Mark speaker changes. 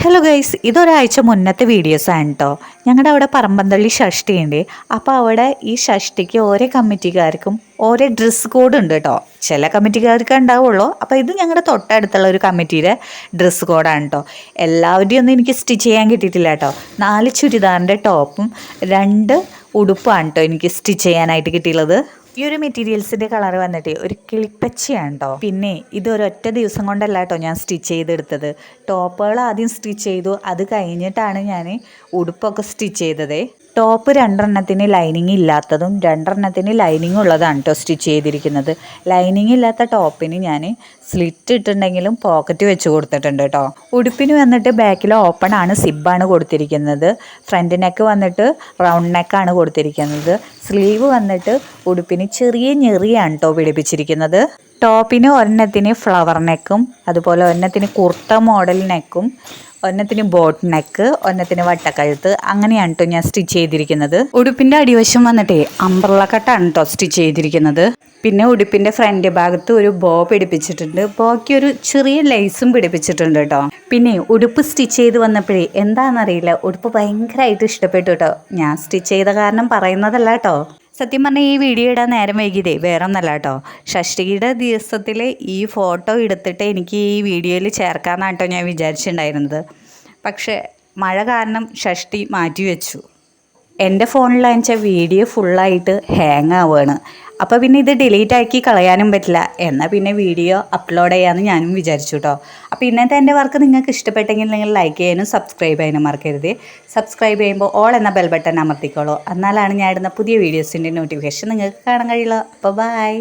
Speaker 1: Hello guys, ഇതൊരാഴ്ച മുന്നത്തെ വീഡിയോസാണ് കേട്ടോ. ഞങ്ങളുടെ അവിടെ പറമ്പന്തള്ളി ഷഷ്ടിയുണ്ട്. അപ്പോൾ അവിടെ ഈ ഷഷ്ടിക്ക് ഓരോ കമ്മിറ്റിക്കാർക്കും ഓരോ ഡ്രസ്സ് കോഡ് ഉണ്ട് കേട്ടോ. ചില കമ്മിറ്റിക്കാർക്ക് ഉണ്ടാവുള്ളൂ. അപ്പോൾ ഇത് ഞങ്ങളുടെ തൊട്ടടുത്തുള്ള ഒരു കമ്മിറ്റിയുടെ ഡ്രസ്സ് കോഡാണ് കേട്ടോ. എല്ലാവരുടെയും ഒന്നും എനിക്ക് സ്റ്റിച്ച് ചെയ്യാൻ കിട്ടിയിട്ടില്ല കേട്ടോ. 4 ചുരിദാറിൻ്റെ ടോപ്പും 2 ഉടുപ്പാണ് കേട്ടോ എനിക്ക് സ്റ്റിച്ച് ചെയ്യാനായിട്ട് കിട്ടിയുള്ളത്. ഈ ഒരു മെറ്റീരിയൽസിൻ്റെ കളർ വന്നിട്ട് ഒരു കിളിപ്പച്ചയാണ് കേട്ടോ. പിന്നെ ഇതൊരൊറ്റ ദിവസം കൊണ്ടല്ല കേട്ടോ ഞാൻ സ്റ്റിച്ച് ചെയ്തെടുത്തത്. ടോപ്പുകൾ ആദ്യം സ്റ്റിച്ച് ചെയ്തു, അത് കഴിഞ്ഞിട്ടാണ് ഞാൻ ഉടുപ്പൊക്കെ സ്റ്റിച്ച് ചെയ്തത്. ടോപ്പ് 2 ലൈനിങ് ഇല്ലാത്തതും 2 ലൈനിങ് ഉള്ളതാണ് കേട്ടോ സ്റ്റിച്ച് ചെയ്തിരിക്കുന്നത്. ലൈനിങ് ഇല്ലാത്ത ടോപ്പിന് ഞാൻ സ്ലിറ്റ് ഇട്ടുണ്ടെങ്കിലും പോക്കറ്റ് വെച്ച് കൊടുത്തിട്ടുണ്ട് കേട്ടോ. ഉടുപ്പിന് വന്നിട്ട് ബാക്കിൽ ഓപ്പൺ ആണ്, സിബാണ് കൊടുത്തിരിക്കുന്നത്. ഫ്രണ്ട് നെക്ക് വന്നിട്ട് റൗണ്ട് നെക്കാണ് കൊടുത്തിരിക്കുന്നത്. സ്ലീവ് വന്നിട്ട് ഉടുപ്പിന് ചെറിയ ഞെറിയാണ് കേട്ടോ പിടിപ്പിച്ചിരിക്കുന്നത്. ടോപ്പിന് ഒരെണ്ണത്തിന് ഫ്ലവർ നെക്കും, അതുപോലെ ഒരെണ്ണത്തിന് കുർത്ത മോഡൽ നെക്കും, ഒരെണ്ണത്തിന് ബോട്ട് നെക്ക്, ഒരെണ്ണത്തിന് വട്ടക്കഴുത്ത്, അങ്ങനെയാണ് കേട്ടോ ഞാൻ സ്റ്റിച്ച് ചെയ്തിരിക്കുന്നത്. ഉടുപ്പിൻ്റെ അടിവശം വന്നിട്ട് അംബ്രല കട്ടാണ് കേട്ടോ സ്റ്റിച്ച് ചെയ്തിരിക്കുന്നത്. പിന്നെ ഉടുപ്പിൻ്റെ ഫ്രണ്ട് ഭാഗത്ത് ഒരു ബോ പിടിപ്പിച്ചിട്ടുണ്ട്. ബോയ്ക്ക് ഒരു ചെറിയ ലേസും പിടിപ്പിച്ചിട്ടുണ്ട് കേട്ടോ. പിന്നെ ഉടുപ്പ് സ്റ്റിച്ച് ചെയ്ത് വന്നപ്പോഴേ എന്താണെന്നറിയില്ല, ഉടുപ്പ് ഭയങ്കരമായിട്ട് ഇഷ്ടപ്പെട്ടു കേട്ടോ. ഞാൻ സ്റ്റിച്ച് ചെയ്ത കാരണം പറയുന്നതല്ല കേട്ടോ. സത്യം പറഞ്ഞാൽ ഈ വീഡിയോ ഇടാൻ നേരം വൈകിയതേ വേറെ ഒന്നല്ല കേട്ടോ. ഷഷ്ടിയുടെ ദിവസത്തിൽ ഈ ഫോട്ടോ എടുത്തിട്ട് എനിക്ക് ഈ വീഡിയോയിൽ ചേർക്കാമെന്നാണ് കേട്ടോ ഞാൻ വിചാരിച്ചിട്ടുണ്ടായിരുന്നത്. പക്ഷേ മഴ കാരണം ഷഷ്ടി മാറ്റി വെച്ചു. എൻ്റെ ഫോണിലാണെന്ന് വെച്ചാൽ വീഡിയോ ഫുള്ളായിട്ട് ഹാങ് ആവുകയാണ്. അപ്പോൾ പിന്നെ ഇത് ഡിലീറ്റ് ആക്കി കളയാനും പറ്റില്ല. എന്നാൽ പിന്നെ വീഡിയോ അപ്ലോഡ് ചെയ്യാമെന്ന് ഞാനും വിചാരിച്ചു കേട്ടോ. അപ്പോൾ ഇന്നത്തെ എൻ്റെ വർക്ക് നിങ്ങൾക്ക് ഇഷ്ടപ്പെട്ടെങ്കിൽ നിങ്ങൾ ലൈക്ക് ചെയ്യാനും സബ്സ്ക്രൈബ് ചെയ്യാനും മറക്കരുത്. സബ്സ്ക്രൈബ് ചെയ്യുമ്പോൾ ഓൾ എന്ന ബെൽ ബട്ടൺ അമർത്തിക്കോളൂ. എന്നാലാണ് ഞാൻ ഇടുന്ന പുതിയ വീഡിയോസിൻ്റെ നോട്ടിഫിക്കേഷൻ നിങ്ങൾക്ക് കാണാൻ കഴിയുള്ളൂ. അപ്പോൾ ബൈ.